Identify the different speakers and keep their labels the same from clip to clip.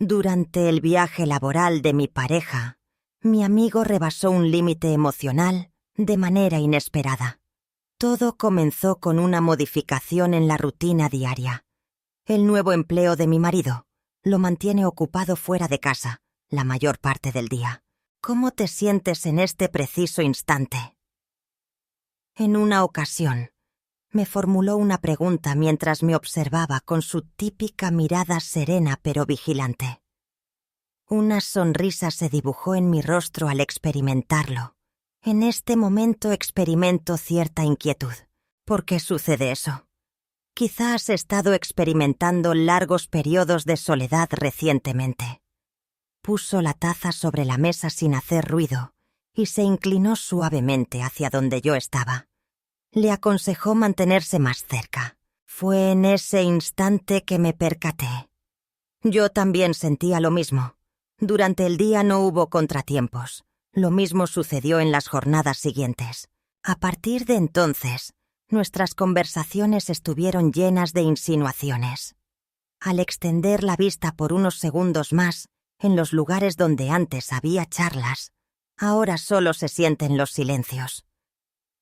Speaker 1: Durante el viaje laboral de mi pareja, mi amigo rebasó un límite emocional de manera inesperada. Todo comenzó con una modificación en la rutina diaria. El nuevo empleo de mi marido lo mantiene ocupado fuera de casa la mayor parte del día. ¿Cómo te sientes en este preciso instante? En una ocasión, me formuló una pregunta mientras me observaba con su típica mirada serena pero vigilante. Una sonrisa se dibujó en mi rostro al experimentarlo. En este momento experimento cierta inquietud. ¿Por qué sucede eso? Quizá has estado experimentando largos periodos de soledad recientemente. Puso la taza sobre la mesa sin hacer ruido y se inclinó suavemente hacia donde yo estaba. Le aconsejó mantenerse más cerca. Fue en ese instante que me percaté. Yo también sentía lo mismo. Durante el día no hubo contratiempos. Lo mismo sucedió en las jornadas siguientes. A partir de entonces, nuestras conversaciones estuvieron llenas de insinuaciones. Al extender la vista por unos segundos más, en los lugares donde antes había charlas, ahora solo se sienten los silencios.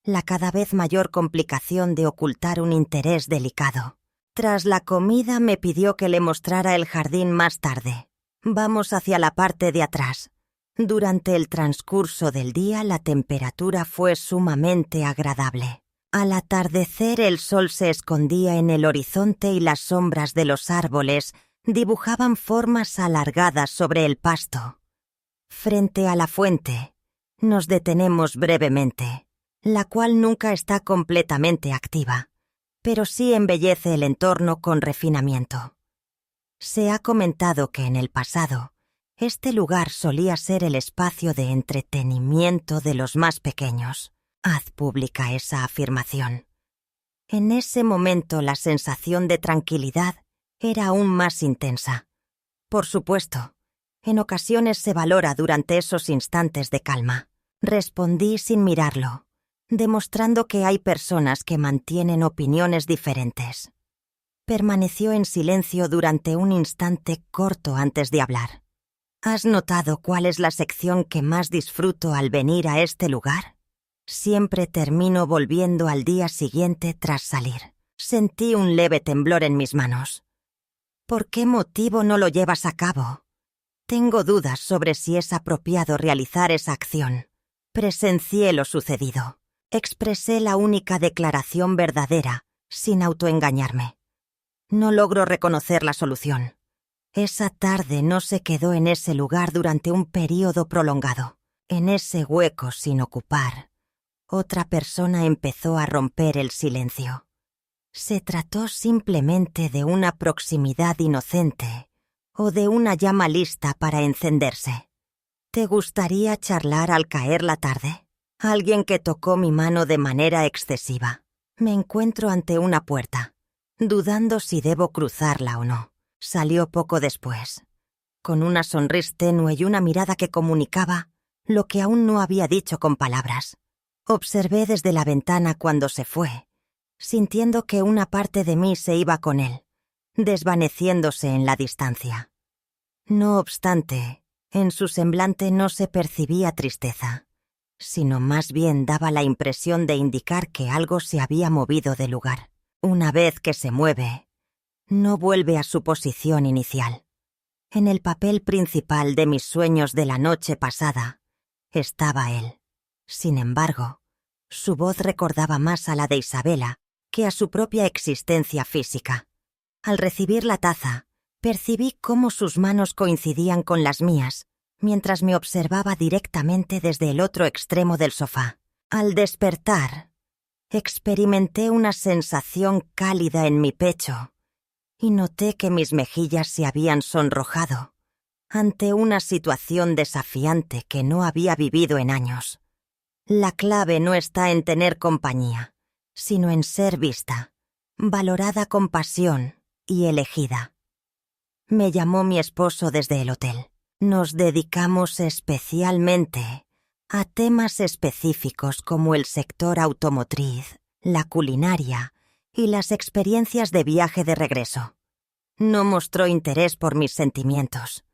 Speaker 1: La cada vez mayor complicación de ocultar un interés delicado. Tras la comida me pidió que le mostrara el jardín más tarde. Vamos hacia la parte de atrás. Durante el transcurso del día la temperatura fue sumamente agradable. Al atardecer el sol se escondía en el horizonte y las sombras de los árboles dibujaban formas alargadas sobre el pasto. Frente a la fuente, nos detenemos brevemente, la cual nunca está completamente activa, pero sí embellece el entorno con refinamiento. Se ha comentado que en el pasado, este lugar solía ser el espacio de entretenimiento de los más pequeños. Haz pública esa afirmación. En ese momento la sensación de tranquilidad era aún más intensa. Por supuesto, en ocasiones se valora durante esos instantes de calma. Respondí sin mirarlo, demostrando que hay personas que mantienen opiniones diferentes. Permaneció en silencio durante un instante corto antes de hablar. ¿Has notado cuál es la sección que más disfruto al venir a este lugar? Siempre termino volviendo al día siguiente tras salir. Sentí un leve temblor en mis manos. ¿Por qué motivo no lo llevas a cabo? Tengo dudas sobre si es apropiado realizar esa acción. Presencié lo sucedido. Expresé la única declaración verdadera, sin autoengañarme. No logro reconocer la solución. Esa tarde no se quedó en ese lugar durante un período prolongado. En ese hueco sin ocupar, otra persona empezó a romper el silencio. Se trató simplemente de una proximidad inocente o de una llama lista para encenderse. ¿Te gustaría charlar al caer la tarde? Alguien que tocó mi mano de manera excesiva. Me encuentro ante una puerta, dudando si debo cruzarla o no. Salió poco después, con una sonrisa tenue y una mirada que comunicaba lo que aún no había dicho con palabras. Observé desde la ventana cuando se fue, sintiendo que una parte de mí se iba con él, desvaneciéndose en la distancia. No obstante, en su semblante no se percibía tristeza, sino más bien daba la impresión de indicar que algo se había movido de lugar. Una vez que se mueve, no vuelve a su posición inicial. En el papel principal de mis sueños de la noche pasada estaba él. Sin embargo, su voz recordaba más a la de Isabela que a su propia existencia física. Al recibir la taza, percibí cómo sus manos coincidían con las mías, mientras me observaba directamente desde el otro extremo del sofá. Al despertar, experimenté una sensación cálida en mi pecho y noté que mis mejillas se habían sonrojado ante una situación desafiante que no había vivido en años. La clave no está en tener compañía, sino en ser vista, valorada con pasión y elegida. Me llamó mi esposo desde el hotel. Nos dedicamos especialmente a temas específicos como el sector automotriz, la culinaria y las experiencias de viaje de regreso. No mostró interés por mis sentimientos.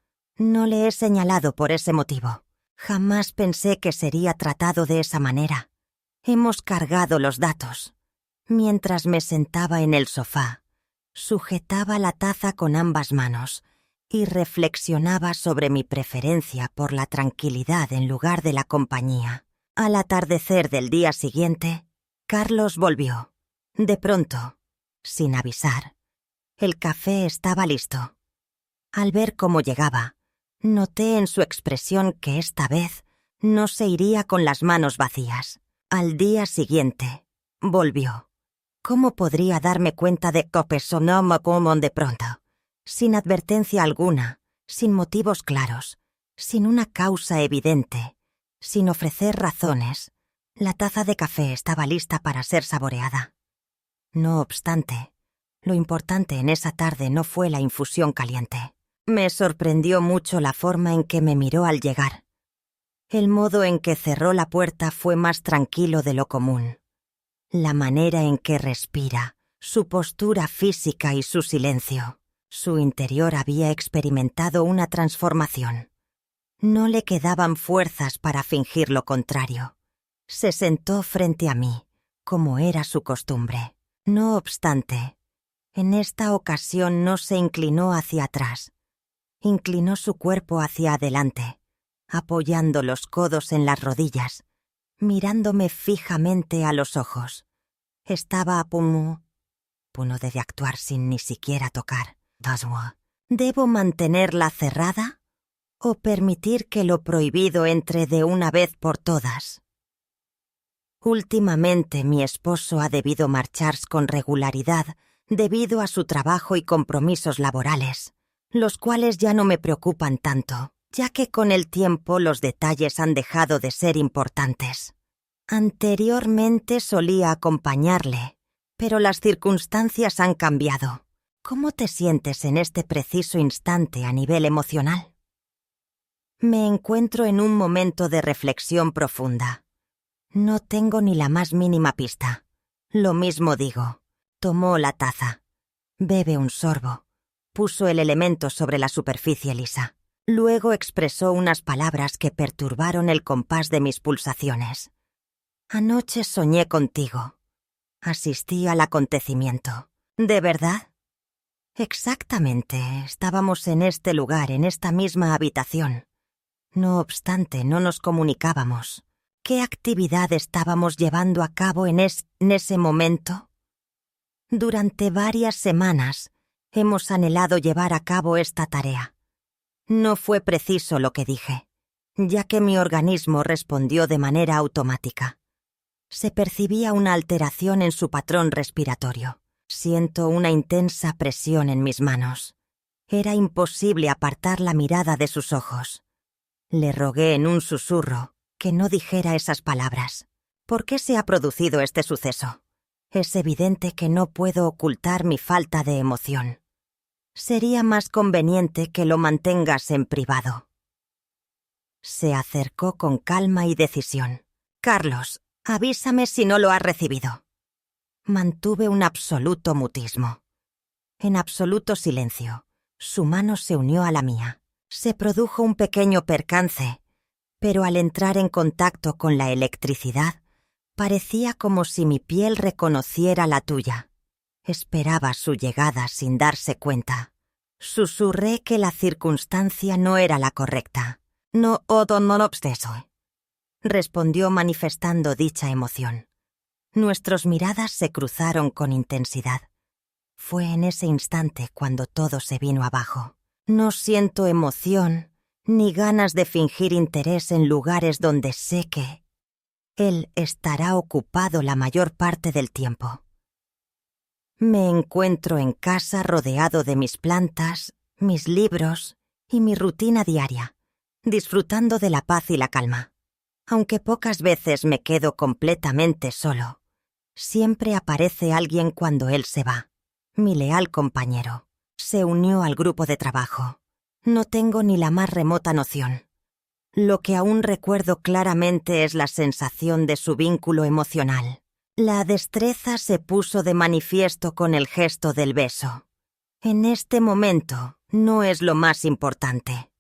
Speaker 1: No le he señalado por ese motivo. Jamás pensé que sería tratado de esa manera. Hemos cargado los datos. Mientras me sentaba en el sofá, sujetaba la taza con ambas manos y reflexionaba sobre mi preferencia por la tranquilidad en lugar de la compañía. Al atardecer del día siguiente, Carlos volvió. De pronto, sin avisar, el café estaba listo. Al ver cómo llegaba, noté en su expresión que esta vez no se iría con las manos vacías. Al día siguiente, volvió. ¿Cómo podría darme cuenta de que sonó como de pronto? Sin advertencia alguna, sin motivos claros, sin una causa evidente, sin ofrecer razones, la taza de café estaba lista para ser saboreada. No obstante, lo importante en esa tarde no fue la infusión caliente. Me sorprendió mucho la forma en que me miró al llegar. El modo en que cerró la puerta fue más tranquilo de lo común. La manera en que respira, su postura física y su silencio. Su interior había experimentado una transformación. No le quedaban fuerzas para fingir lo contrario. Se sentó frente a mí, como era su costumbre. No obstante, en esta ocasión no se inclinó hacia atrás. Inclinó su cuerpo hacia adelante, apoyando los codos en las rodillas, mirándome fijamente a los ojos. Estaba a punto de actuar sin ni siquiera tocar. ¿Debo mantenerla cerrada o permitir que lo prohibido entre de una vez por todas? Últimamente mi esposo ha debido marcharse con regularidad debido a su trabajo y compromisos laborales, los cuales ya no me preocupan tanto, ya que con el tiempo los detalles han dejado de ser importantes. Anteriormente solía acompañarle, pero las circunstancias han cambiado. ¿Cómo te sientes en este preciso instante a nivel emocional? Me encuentro en un momento de reflexión profunda. No tengo ni la más mínima pista. Lo mismo digo. Tomó la taza. Bebe un sorbo. Puso el elemento sobre la superficie lisa. Luego expresó unas palabras que perturbaron el compás de mis pulsaciones. Anoche soñé contigo. Asistí al acontecimiento. ¿De verdad? Exactamente. Estábamos en este lugar, en esta misma habitación. No obstante, no nos comunicábamos. ¿Qué actividad estábamos llevando a cabo en ese momento? Durante varias semanas hemos anhelado llevar a cabo esta tarea. No fue preciso lo que dije, ya que mi organismo respondió de manera automática. Se percibía una alteración en su patrón respiratorio. Siento una intensa presión en mis manos. Era imposible apartar la mirada de sus ojos. Le rogué en un susurro que no dijera esas palabras. ¿Por qué se ha producido este suceso? Es evidente que no puedo ocultar mi falta de emoción. Sería más conveniente que lo mantengas en privado. Se acercó con calma y decisión. Carlos, avísame si no lo has recibido. Mantuve un absoluto mutismo. En absoluto silencio, su mano se unió a la mía. Se produjo un pequeño percance, pero al entrar en contacto con la electricidad, parecía como si mi piel reconociera la tuya. Esperaba su llegada sin darse cuenta. Susurré que la circunstancia no era la correcta. No obsteso, respondió manifestando dicha emoción. Nuestras miradas se cruzaron con intensidad. Fue en ese instante cuando todo se vino abajo. No siento emoción ni ganas de fingir interés en lugares donde sé que él estará ocupado la mayor parte del tiempo. Me encuentro en casa rodeado de mis plantas, mis libros y mi rutina diaria, disfrutando de la paz y la calma. Aunque pocas veces me quedo completamente solo, siempre aparece alguien cuando él se va. Mi leal compañero se unió al grupo de trabajo. No tengo ni la más remota noción. Lo que aún recuerdo claramente es la sensación de su vínculo emocional. La destreza se puso de manifiesto con el gesto del beso. En este momento no es lo más importante.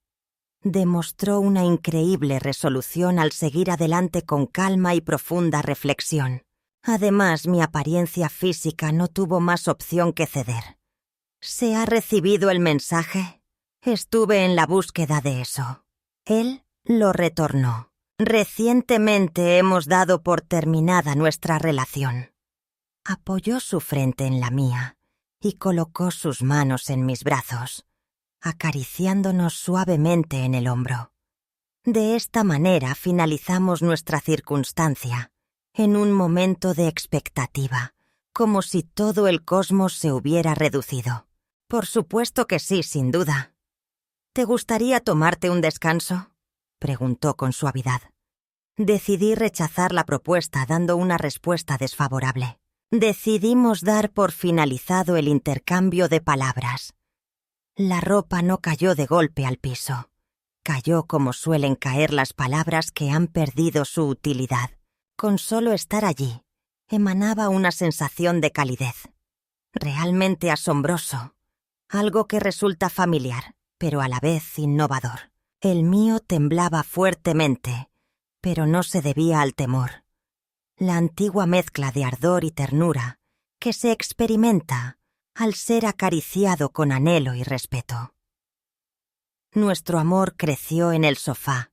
Speaker 1: Demostró una increíble resolución al seguir adelante con calma y profunda reflexión. Además, mi apariencia física no tuvo más opción que ceder. ¿Se ha recibido el mensaje? Estuve en la búsqueda de eso. Él lo retornó. Recientemente hemos dado por terminada nuestra relación. Apoyó su frente en la mía y colocó sus manos en mis brazos, acariciándonos suavemente en el hombro. De esta manera finalizamos nuestra circunstancia, en un momento de expectativa, como si todo el cosmos se hubiera reducido. Por supuesto que sí, sin duda. ¿Te gustaría tomarte un descanso?, preguntó con suavidad. Decidí rechazar la propuesta dando una respuesta desfavorable. Decidimos dar por finalizado el intercambio de palabras. La ropa no cayó de golpe al piso. Cayó como suelen caer las palabras que han perdido su utilidad. Con solo estar allí, emanaba una sensación de calidez. Realmente asombroso. Algo que resulta familiar, pero a la vez innovador. El mío temblaba fuertemente, pero no se debía al temor. La antigua mezcla de ardor y ternura que se experimenta al ser acariciado con anhelo y respeto. Nuestro amor creció en el sofá,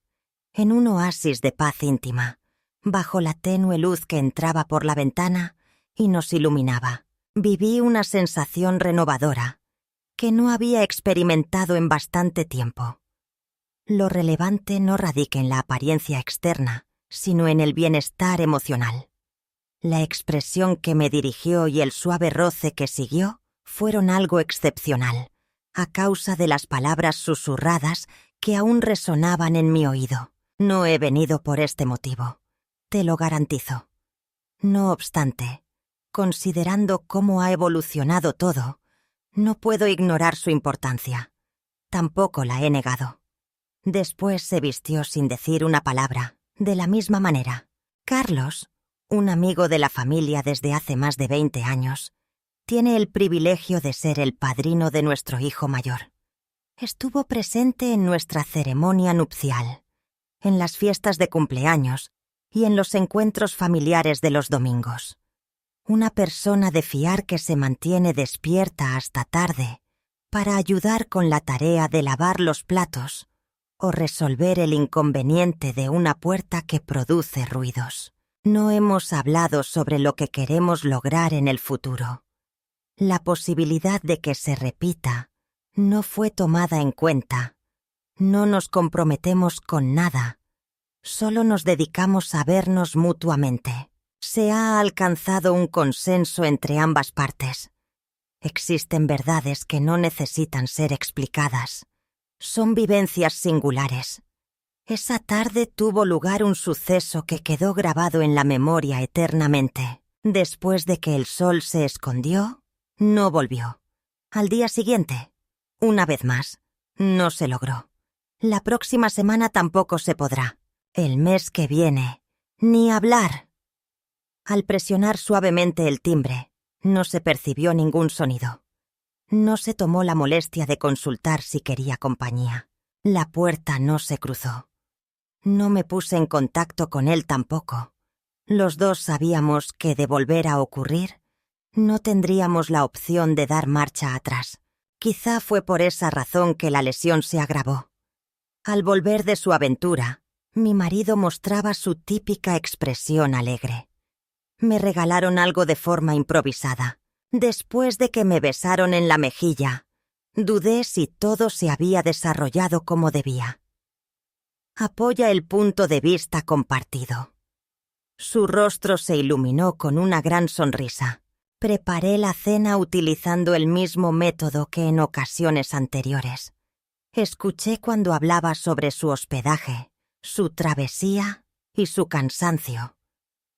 Speaker 1: en un oasis de paz íntima, bajo la tenue luz que entraba por la ventana y nos iluminaba. Viví una sensación renovadora que no había experimentado en bastante tiempo. Lo relevante no radica en la apariencia externa, sino en el bienestar emocional. La expresión que me dirigió y el suave roce que siguió fueron algo excepcional, a causa de las palabras susurradas que aún resonaban en mi oído. No he venido por este motivo, te lo garantizo. No obstante, considerando cómo ha evolucionado todo, no puedo ignorar su importancia. Tampoco la he negado. Después se vistió sin decir una palabra, de la misma manera. Carlos, un amigo de la familia desde hace más de 20 años, tiene el privilegio de ser el padrino de nuestro hijo mayor. Estuvo presente en nuestra ceremonia nupcial, en las fiestas de cumpleaños y en los encuentros familiares de los domingos. Una persona de fiar que se mantiene despierta hasta tarde para ayudar con la tarea de lavar los platos o resolver el inconveniente de una puerta que produce ruidos. No hemos hablado sobre lo que queremos lograr en el futuro. La posibilidad de que se repita no fue tomada en cuenta. No nos comprometemos con nada. Solo nos dedicamos a vernos mutuamente. Se ha alcanzado un consenso entre ambas partes. Existen verdades que no necesitan ser explicadas. Son vivencias singulares. Esa tarde tuvo lugar un suceso que quedó grabado en la memoria eternamente. Después de que el sol se escondió, no volvió. Al día siguiente, una vez más, no se logró. La próxima semana tampoco se podrá. El mes que viene, ni hablar. Al presionar suavemente el timbre, no se percibió ningún sonido. No se tomó la molestia de consultar si quería compañía. La puerta no se cruzó. No me puse en contacto con él tampoco. Los dos sabíamos que, de volver a ocurrir, no tendríamos la opción de dar marcha atrás. Quizá fue por esa razón que la lesión se agravó. Al volver de su aventura, mi marido mostraba su típica expresión alegre. Me regalaron algo de forma improvisada. Después de que me besaron en la mejilla, dudé si todo se había desarrollado como debía. Apoya el punto de vista compartido. Su rostro se iluminó con una gran sonrisa. Preparé la cena utilizando el mismo método que en ocasiones anteriores. Escuché cuando hablaba sobre su hospedaje, su travesía y su cansancio.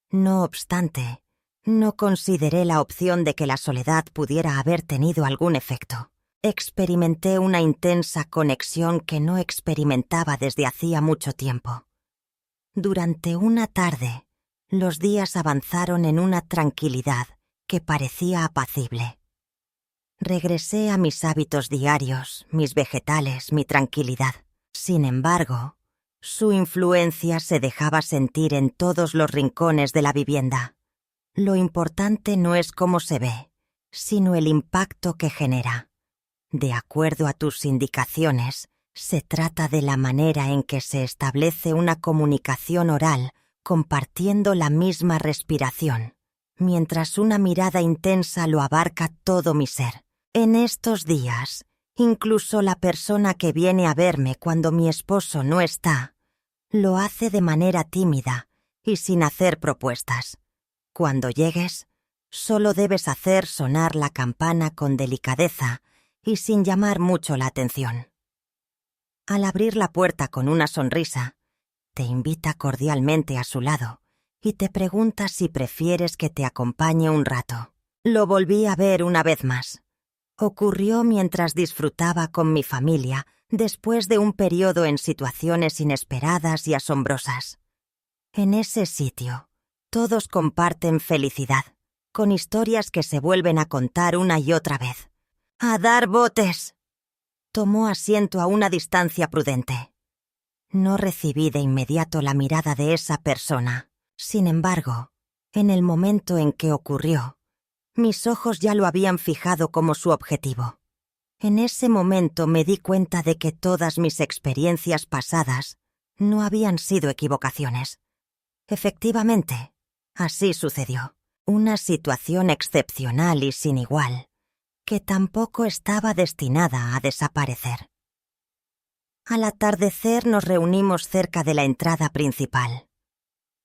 Speaker 1: No obstante, no consideré la opción de que la soledad pudiera haber tenido algún efecto. Experimenté una intensa conexión que no experimentaba desde hacía mucho tiempo. Durante una tarde, los días avanzaron en una tranquilidad que parecía apacible. Regresé a mis hábitos diarios, mis vegetales, mi tranquilidad. Sin embargo, su influencia se dejaba sentir en todos los rincones de la vivienda. Lo importante no es cómo se ve, sino el impacto que genera. De acuerdo a tus indicaciones, se trata de la manera en que se establece una comunicación oral compartiendo la misma respiración, mientras una mirada intensa lo abarca todo mi ser. En estos días, incluso la persona que viene a verme cuando mi esposo no está, lo hace de manera tímida y sin hacer propuestas. Cuando llegues, solo debes hacer sonar la campana con delicadeza y sin llamar mucho la atención. Al abrir la puerta con una sonrisa, te invita cordialmente a su lado y te pregunta si prefieres que te acompañe un rato. Lo volví a ver una vez más. Ocurrió mientras disfrutaba con mi familia después de un periodo en situaciones inesperadas y asombrosas. En ese sitio, todos comparten felicidad, con historias que se vuelven a contar una y otra vez. ¡A dar botes! Tomó asiento a una distancia prudente. No recibí de inmediato la mirada de esa persona. Sin embargo, en el momento en que ocurrió, mis ojos ya lo habían fijado como su objetivo. En ese momento me di cuenta de que todas mis experiencias pasadas no habían sido equivocaciones. Efectivamente, así sucedió. Una situación excepcional y sin igual, que tampoco estaba destinada a desaparecer. Al atardecer nos reunimos cerca de la entrada principal.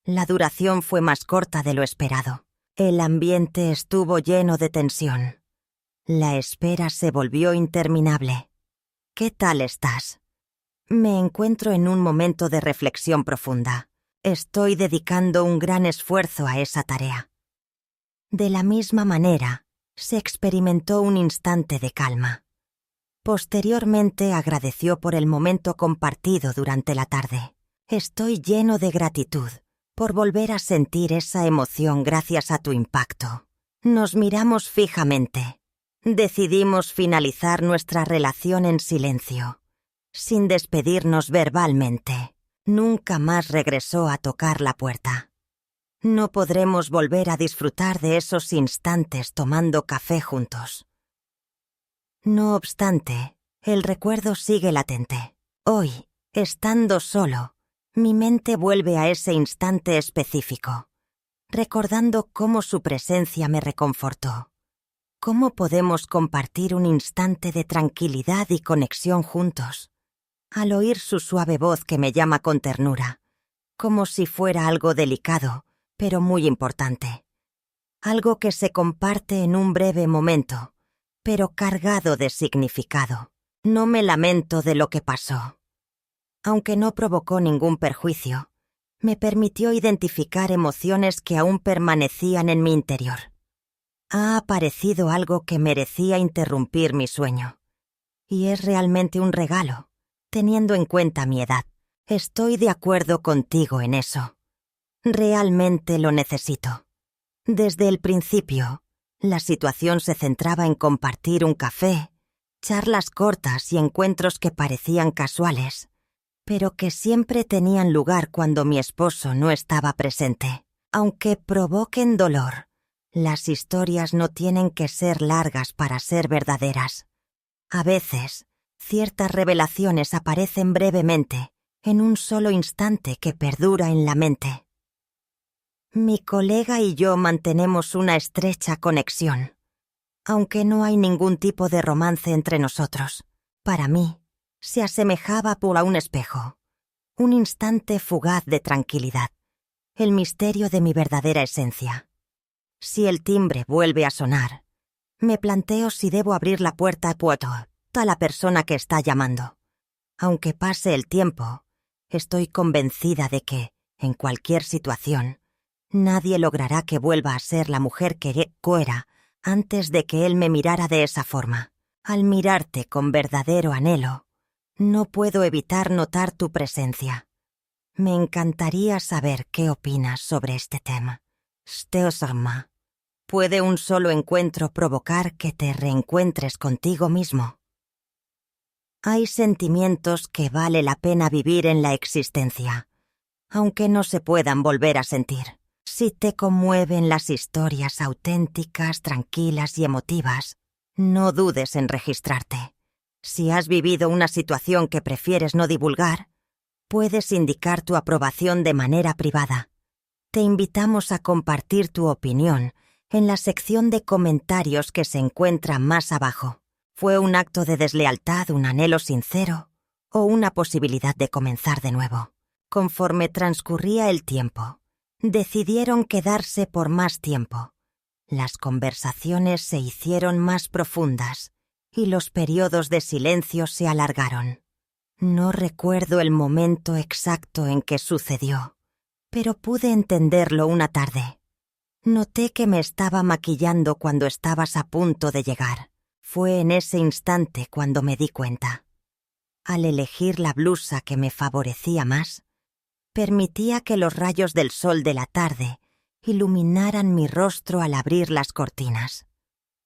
Speaker 1: La duración fue más corta de lo esperado. El ambiente estuvo lleno de tensión. La espera se volvió interminable. ¿Qué tal estás? Me encuentro en un momento de reflexión profunda. Estoy dedicando un gran esfuerzo a esa tarea. De la misma manera, se experimentó un instante de calma. Posteriormente agradeció por el momento compartido durante la tarde. Estoy lleno de gratitud por volver a sentir esa emoción gracias a tu impacto. Nos miramos fijamente. Decidimos finalizar nuestra relación en silencio, sin despedirnos verbalmente. Nunca más regresó a tocar la puerta. No podremos volver a disfrutar de esos instantes tomando café juntos. No obstante, el recuerdo sigue latente. Hoy, estando solo, mi mente vuelve a ese instante específico, recordando cómo su presencia me reconfortó. ¿Cómo podemos compartir un instante de tranquilidad y conexión juntos? Al oír su suave voz que me llama con ternura, como si fuera algo delicado, pero muy importante. Algo que se comparte en un breve momento, pero cargado de significado. No me lamento de lo que pasó. Aunque no provocó ningún perjuicio, me permitió identificar emociones que aún permanecían en mi interior. Ha aparecido algo que merecía interrumpir mi sueño. Y es realmente un regalo, teniendo en cuenta mi edad. Estoy de acuerdo contigo en eso. Realmente lo necesito. Desde el principio, la situación se centraba en compartir un café, charlas cortas y encuentros que parecían casuales, pero que siempre tenían lugar cuando mi esposo no estaba presente. Aunque provoquen dolor, las historias no tienen que ser largas para ser verdaderas. A veces, ciertas revelaciones aparecen brevemente, en un solo instante que perdura en la mente. Mi colega y yo mantenemos una estrecha conexión, aunque no hay ningún tipo de romance entre nosotros. Para mí, se asemejaba a un espejo, un instante fugaz de tranquilidad, el misterio de mi verdadera esencia. Si el timbre vuelve a sonar, me planteo si debo abrir la puerta a la persona que está llamando. Aunque pase el tiempo, estoy convencida de que, en cualquier situación, nadie logrará que vuelva a ser la mujer que era antes de que él me mirara de esa forma. Al mirarte con verdadero anhelo, no puedo evitar notar tu presencia. Me encantaría saber qué opinas sobre este tema. Steosarma, ¿puede un solo encuentro provocar que te reencuentres contigo mismo? Hay sentimientos que vale la pena vivir en la existencia, aunque no se puedan volver a sentir. Si te conmueven las historias auténticas, tranquilas y emotivas, no dudes en registrarte. Si has vivido una situación que prefieres no divulgar, puedes indicar tu aprobación de manera privada. Te invitamos a compartir tu opinión en la sección de comentarios que se encuentra más abajo. ¿Fue un acto de deslealtad, un anhelo sincero o una posibilidad de comenzar de nuevo? Conforme transcurría el tiempo, decidieron quedarse por más tiempo. Las conversaciones se hicieron más profundas y los periodos de silencio se alargaron. No recuerdo el momento exacto en que sucedió, pero pude entenderlo una tarde. Noté que me estaba maquillando cuando estabas a punto de llegar. Fue en ese instante cuando me di cuenta. Al elegir la blusa que me favorecía más, permitía que los rayos del sol de la tarde iluminaran mi rostro al abrir las cortinas.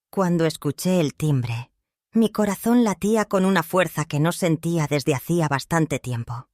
Speaker 1: Cuando escuché el timbre, mi corazón latía con una fuerza que no sentía desde hacía bastante tiempo.